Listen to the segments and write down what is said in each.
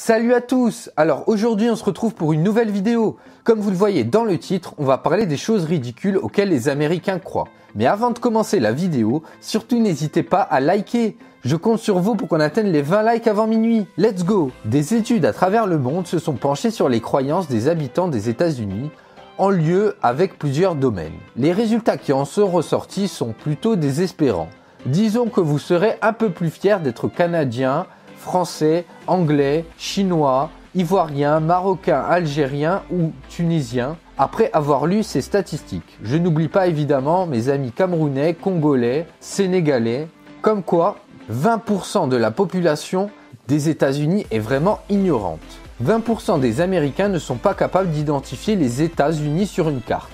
Salut à tous! Alors aujourd'hui on se retrouve pour une nouvelle vidéo. Comme vous le voyez dans le titre, on va parler des choses ridicules auxquelles les Américains croient. Mais avant de commencer la vidéo, surtout n'hésitez pas à liker. Je compte sur vous pour qu'on atteigne les 20 likes avant minuit. Let's go! Des études à travers le monde se sont penchées sur les croyances des habitants des États-Unis en lieu avec plusieurs domaines. Les résultats qui en sont ressortis sont plutôt désespérants. Disons que vous serez un peu plus fiers d'être canadien, français, anglais, chinois, ivoirien, marocain, algérien ou tunisien après avoir lu ces statistiques. Je n'oublie pas évidemment mes amis camerounais, congolais, sénégalais, comme quoi 20% de la population des États-Unis est vraiment ignorante. 20% des Américains ne sont pas capables d'identifier les États-Unis sur une carte.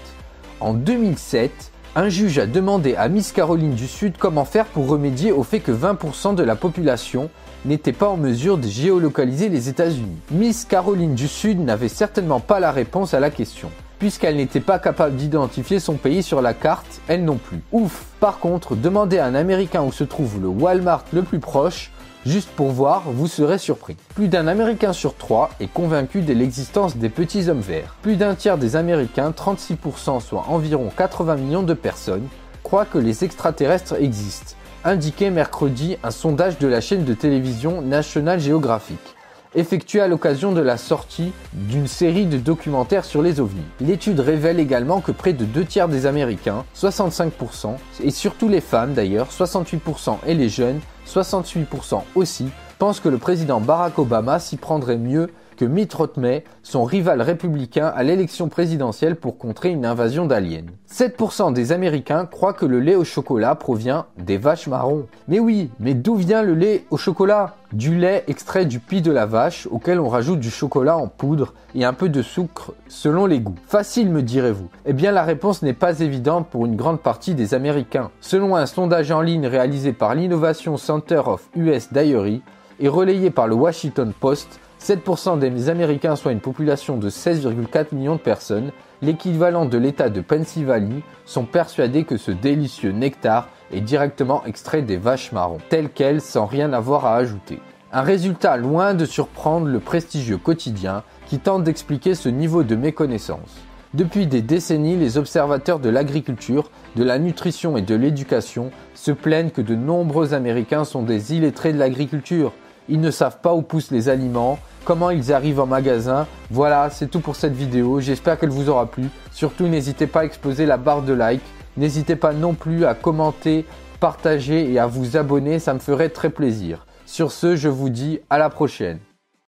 En 2007, un juge a demandé à Miss Caroline du Sud comment faire pour remédier au fait que 20% de la population n'était pas en mesure de géolocaliser les États-Unis. Miss Caroline du Sud n'avait certainement pas la réponse à la question, puisqu'elle n'était pas capable d'identifier son pays sur la carte, elle non plus. Ouf! Par contre, demandez à un Américain où se trouve le Walmart le plus proche, juste pour voir, vous serez surpris. Plus d'un Américain sur 3 est convaincu de l'existence des petits hommes verts. Plus d'un tiers des Américains, 36%, soit environ 80 millions de personnes, croient que les extraterrestres existent, indiquait mercredi un sondage de la chaîne de télévision National Geographic, effectué à l'occasion de la sortie d'une série de documentaires sur les ovnis. L'étude révèle également que près de 2 tiers des Américains, 65%, et surtout les femmes d'ailleurs, 68%, et les jeunes, 68% aussi, pensent que le président Barack Obama s'y prendrait mieux que Mitt Romney, son rival républicain à l'élection présidentielle pour contrer une invasion d'aliens. 7% des Américains croient que le lait au chocolat provient des vaches marrons. Mais oui, mais d'où vient le lait au chocolat? Du lait extrait du pis de la vache auquel on rajoute du chocolat en poudre et un peu de sucre selon les goûts. Facile me direz-vous. Eh bien la réponse n'est pas évidente pour une grande partie des Américains. Selon un sondage en ligne réalisé par l'Innovation Center of US Dairy et relayé par le Washington Post, 7% des Américains, soit une population de 16,4 millions de personnes, l'équivalent de l'État de Pennsylvanie, sont persuadés que ce délicieux nectar est directement extrait des vaches marrons, tel quel sans rien avoir à ajouter. Un résultat loin de surprendre le prestigieux quotidien qui tente d'expliquer ce niveau de méconnaissance. Depuis des décennies, les observateurs de l'agriculture, de la nutrition et de l'éducation se plaignent que de nombreux Américains sont des illettrés de l'agriculture. Ils ne savent pas où poussent les aliments, comment ils arrivent en magasin. Voilà, c'est tout pour cette vidéo. J'espère qu'elle vous aura plu. Surtout, n'hésitez pas à exploser la barre de like. N'hésitez pas non plus à commenter, partager et à vous abonner. Ça me ferait très plaisir. Sur ce, je vous dis à la prochaine.